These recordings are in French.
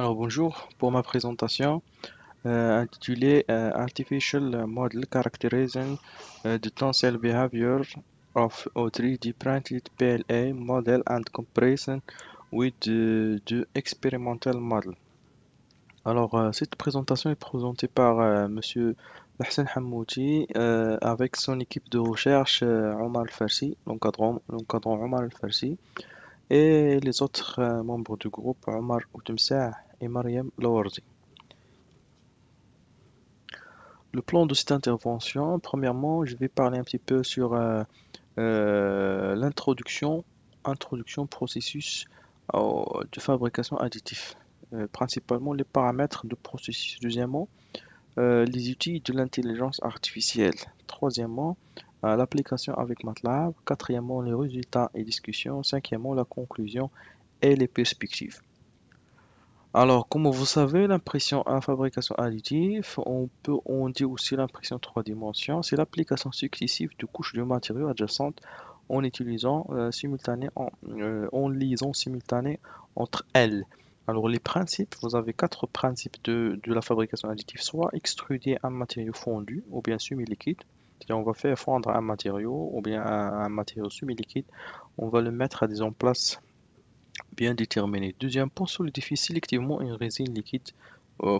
Alors bonjour, pour ma présentation intitulée Artificial Model Characterizing the Tensile Behavior of a 3D Printed PLA Model and Comparison with the Experimental Model. Alors cette présentation est présentée par Monsieur Hassan Hammouti avec son équipe de recherche Omar Al-Farsi, l'encadrant Omar Al-Farsi, et les autres membres du groupe Omar Outemsah et Mariam Lawarzi. Le plan de cette intervention, premièrement, je vais parler un petit peu sur introduction processus de fabrication additif, principalement les paramètres de processus. Deuxièmement, les outils de l'intelligence artificielle. Troisièmement, l'application avec MATLAB. Quatrièmement, les résultats et discussions. Cinquièmement, la conclusion et les perspectives. Alors, comme vous savez, l'impression à fabrication additive, on dit aussi l'impression 3 dimensions, c'est l'application successive de couches de matériaux adjacentes en utilisant en liaison simultanée entre elles. Alors, les principes, vous avez quatre principes de la fabrication additive, soit extruder un matériau fondu ou bien semi-liquide, c'est-à-dire on va faire fondre un matériau ou bien un matériau semi-liquide, on va le mettre à des emplaces bien déterminé. Deuxièmement, solidifier sélectivement une résine liquide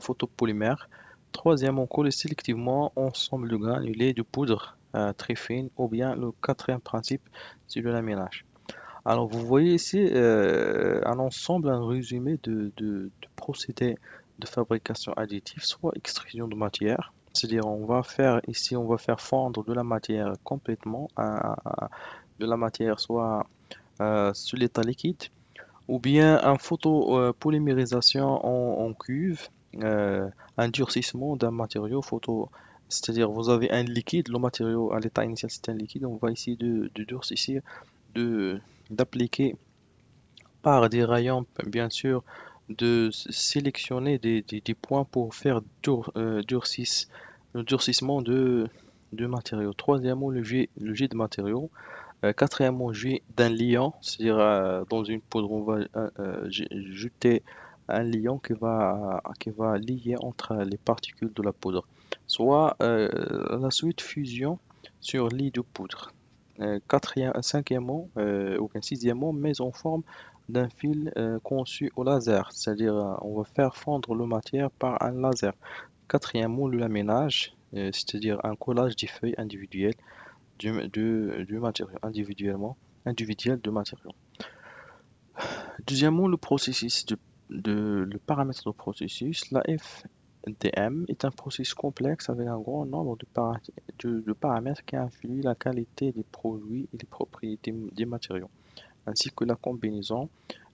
photopolymère. Troisièmement, coller sélectivement ensemble de granulés de poudre très fine. Ou bien le quatrième principe, c'est le laminage. Alors vous voyez ici un ensemble, un résumé de procédés de fabrication additive, soit extrusion de matière. C'est-à-dire on va faire fondre de la matière complètement, de la matière soit sur l'état liquide ou bien un photopolymérisation en cuve, un durcissement d'un matériau photo, c'est-à-dire vous avez un liquide, le matériau à l'état initial c'est un liquide, on va essayer de durcir, de d'appliquer par des rayons bien sûr, de sélectionner des points pour faire le durcissement de matériaux. Troisièmement, le jet de matériaux. Quatrièmement, jouer d'un liant, c'est-à-dire dans une poudre, on va jeter un liant qui va lier entre les particules de la poudre. Soit la suite fusion sur lit de poudre. Cinquièmement, ou bien sixièmement, mise en forme d'un fil conçu au laser, c'est-à-dire on va faire fondre la matière par un laser. Quatrièmement, le laminage, c'est-à-dire un collage des feuilles individuelles du matériau individuel de matériau. Deuxièmement, le paramètre de processus. La FDM est un processus complexe avec un grand nombre de paramètres qui influent la qualité des produits et les propriétés des matériaux, ainsi que la combinaison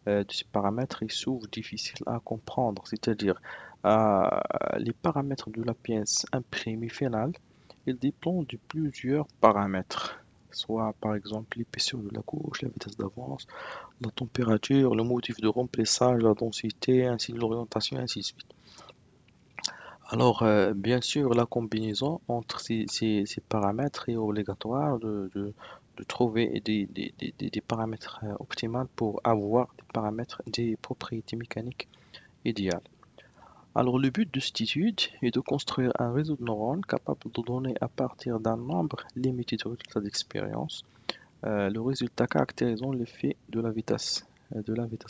de ces paramètres est souvent difficile à comprendre, c'est-à-dire euh, les paramètres de la pièce imprimée finale, ils dépendent de plusieurs paramètres, soit par exemple l'épaisseur de la couche, la vitesse d'avance, la température, le motif de remplissage, la densité, ainsi que l'orientation, ainsi de suite. Alors, bien sûr, la combinaison entre ces paramètres est obligatoire de trouver des paramètres optimaux pour avoir des propriétés mécaniques idéales. Alors, le but de cette étude est de construire un réseau de neurones capable de donner à partir d'un nombre limité de résultats d'expérience le résultat caractérisant l'effet de la vitesse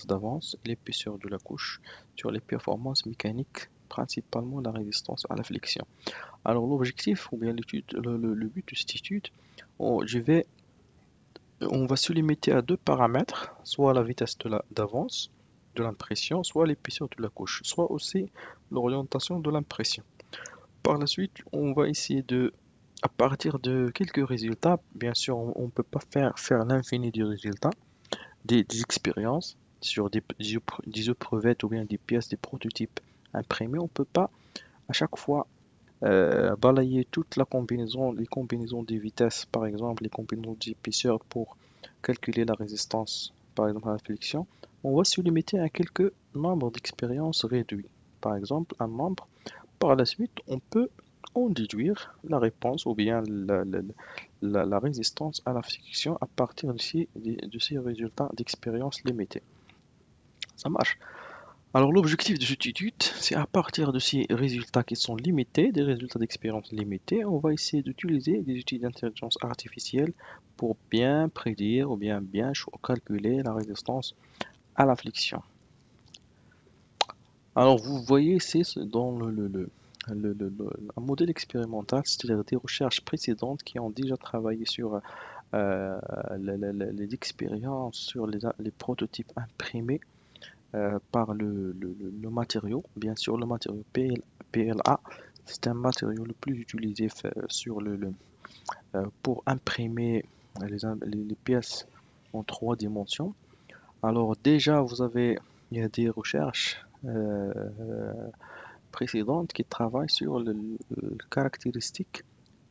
d'avance et l'épaisseur de la couche sur les performances mécaniques, principalement la résistance à la flexion. Alors l'objectif ou bien le but de cette étude, on, je vais, on va se limiter à deux paramètres, soit la vitesse d'avance de l'impression, soit l'épaisseur de la couche, soit aussi l'orientation de l'impression. Par la suite, on va essayer à partir de quelques résultats, bien sûr, on ne peut pas faire l'infini des résultats, des expériences sur des éprouvettes ou bien des pièces, des prototypes imprimés, on ne peut pas à chaque fois balayer toute la combinaison, les combinaisons des vitesses, par exemple, les combinaisons d'épaisseur pour calculer la résistance, par exemple, à la flexion. On va se limiter à quelques nombres d'expériences réduits. Par exemple, un nombre. Par la suite, on peut en déduire la réponse ou bien la résistance à la friction à partir de ces résultats d'expérience limitée. Ça marche. Alors l'objectif de cette étude, c'est à partir de ces résultats qui sont limités, des résultats d'expérience limités, on va essayer d'utiliser des outils d'intelligence artificielle pour bien prédire ou bien calculer la résistance à la flexion. Alors vous voyez, dans un modèle expérimental, c'est-à-dire des recherches précédentes qui ont déjà travaillé sur les expériences, sur les prototypes imprimés par le matériau. Bien sûr, le matériau PLA, c'est un matériau le plus utilisé pour imprimer les pièces en trois dimensions. Alors déjà, il y a des recherches précédentes qui travaillent sur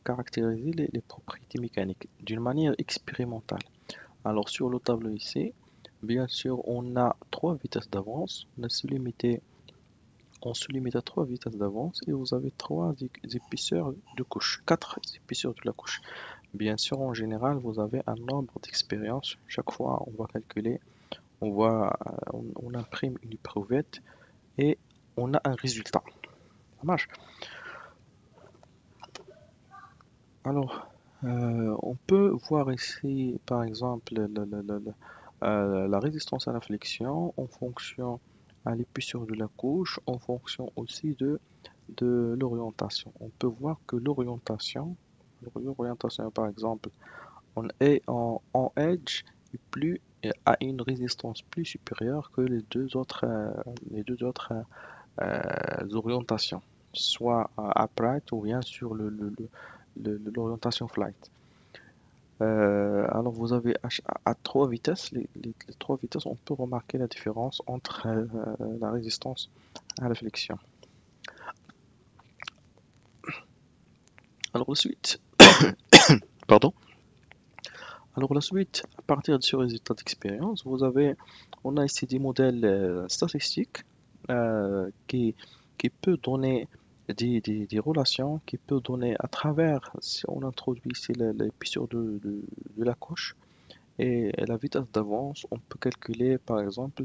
caractériser les propriétés mécaniques d'une manière expérimentale. Alors sur le tableau ici, bien sûr, on a trois vitesses d'avance. On se limite à trois vitesses d'avance et vous avez trois épaisseurs de couche, quatre épaisseurs de la couche. Bien sûr, en général, vous avez un nombre d'expériences. Chaque fois, on va calculer, on imprime une éprouvette et on a un résultat. Ça marche. Alors, on peut voir ici, par exemple, la résistance à la flexion en fonction à l'épaisseur de la couche, en fonction aussi de l'orientation. On peut voir que l'orientation par exemple, en edge a une résistance plus supérieure que les deux autres orientations, soit upright ou bien sur l'orientation flight. Alors vous avez à trois vitesses, les trois vitesses, on peut remarquer la différence entre la résistance à la flexion. Alors la suite, pardon. Alors la suite, à partir de ce résultat d'expérience, on a ici des modèles statistiques qui peut donner des relations, qui peut donner à travers, si on introduit ici l'épaisseur de la couche et la vitesse d'avance, on peut calculer par exemple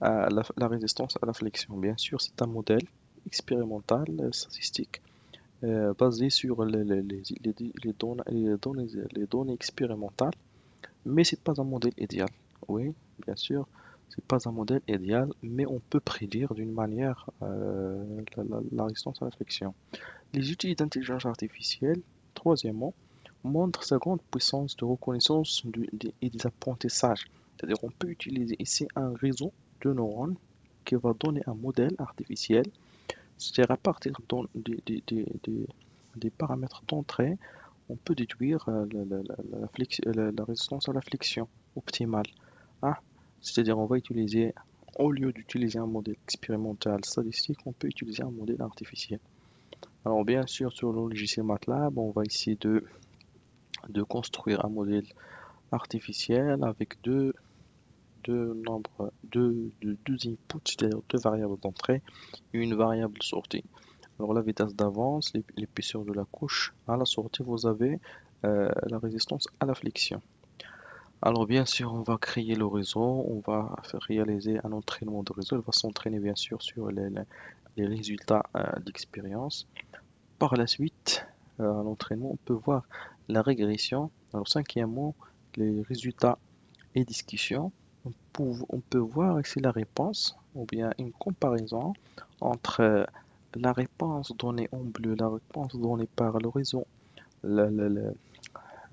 la résistance à la flexion. Bien sûr, c'est un modèle expérimental, statistique, basé sur les données expérimentales, mais c'est pas un modèle idéal. Oui, bien sûr, c'est pas un modèle idéal, mais on peut prédire d'une manière la résistance à la flexion. Les outils d'intelligence artificielle, troisièmement, montrent sa grande puissance de reconnaissance et des apprentissages. C'est-à-dire on peut utiliser ici un réseau de neurones qui va donner un modèle artificiel, c'est-à-dire à partir des paramètres d'entrée, on peut déduire la résistance à la flexion optimale. Hein. C'est-à-dire on va utiliser, au lieu d'utiliser un modèle expérimental statistique, on peut utiliser un modèle artificiel. Alors bien sûr, sur le logiciel MATLAB, on va essayer de construire un modèle artificiel avec deux inputs, c'est-à-dire deux variables d'entrée et une variable de sortie. Alors la vitesse d'avance, l'épaisseur de la couche, à la sortie vous avez la résistance à la flexion. Alors bien sûr, on va créer le réseau, on va réaliser un entraînement de réseau, il va s'entraîner bien sûr sur les résultats d'expérience. Par la suite, à l'entraînement, on peut voir la régression. Alors cinquièmement, les résultats et discussions. On peut voir ici la réponse, ou bien une comparaison entre la réponse donnée en bleu, la réponse donnée par le réseau, la, la- la-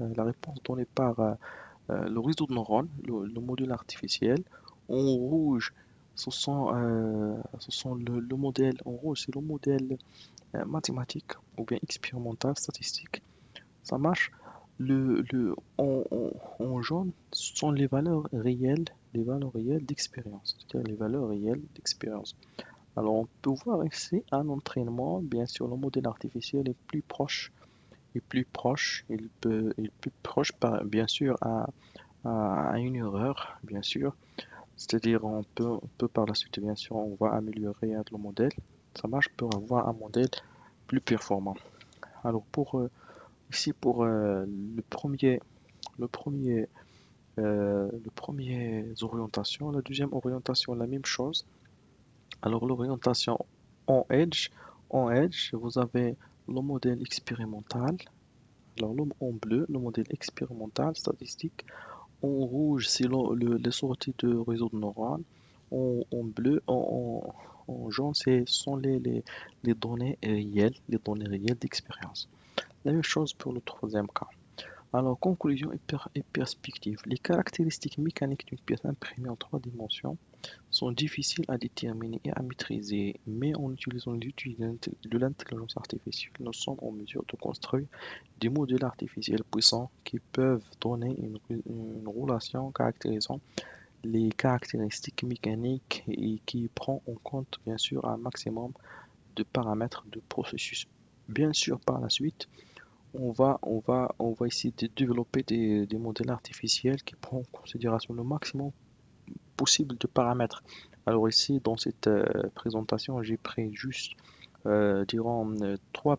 la réponse donnée par le réseau de neurones, le modèle artificiel. En rouge, ce sont le modèle, en rouge, c'est le modèle mathématique ou bien expérimental, statistique. Ça marche. En jaune, ce sont les valeurs réelles d'expérience, c'est-à-dire les valeurs réelles d'expérience. Alors, on peut voir ici un entraînement. Bien sûr, le modèle artificiel est plus proche, bien sûr, à une erreur, bien sûr. C'est-à-dire, on peut par la suite, bien sûr, on va améliorer le modèle. Ça marche pour avoir un modèle plus performant. Alors, ici, pour le premier, le premier orientation, la deuxième orientation, la même chose. Alors l'orientation en Edge, vous avez le modèle expérimental. Alors en bleu, le modèle expérimental statistique. En rouge, c'est les sorties de réseau de neurones. En bleu, en jaune, ce sont les données réelles d'expérience. La même chose pour le troisième cas. Alors, conclusion et perspective. Les caractéristiques mécaniques d'une pièce imprimée en trois dimensions sont difficiles à déterminer et à maîtriser, mais en utilisant les outils de l'intelligence artificielle, nous sommes en mesure de construire des modèles artificiels puissants qui peuvent donner une relation caractérisant les caractéristiques mécaniques et qui prend en compte bien sûr un maximum de paramètres de processus. Bien sûr, par la suite, on va essayer de développer des modèles artificiels qui prennent en considération le maximum possible de paramètres. Alors ici, dans cette présentation, j'ai pris juste, dirons, trois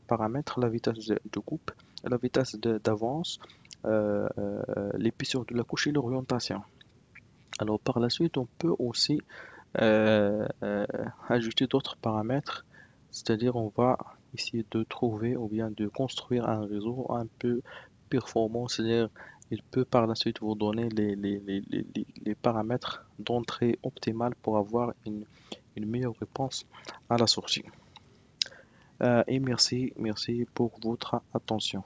paramètres, la vitesse de coupe, la vitesse d'avance, l'épaisseur de la couche et l'orientation. Alors par la suite, on peut aussi ajouter d'autres paramètres, c'est-à-dire on va essayer de trouver ou bien de construire un réseau un peu performant, c'est-à-dire il peut par la suite vous donner les paramètres d'entrée optimale pour avoir une meilleure réponse à la sortie. Et merci pour votre attention.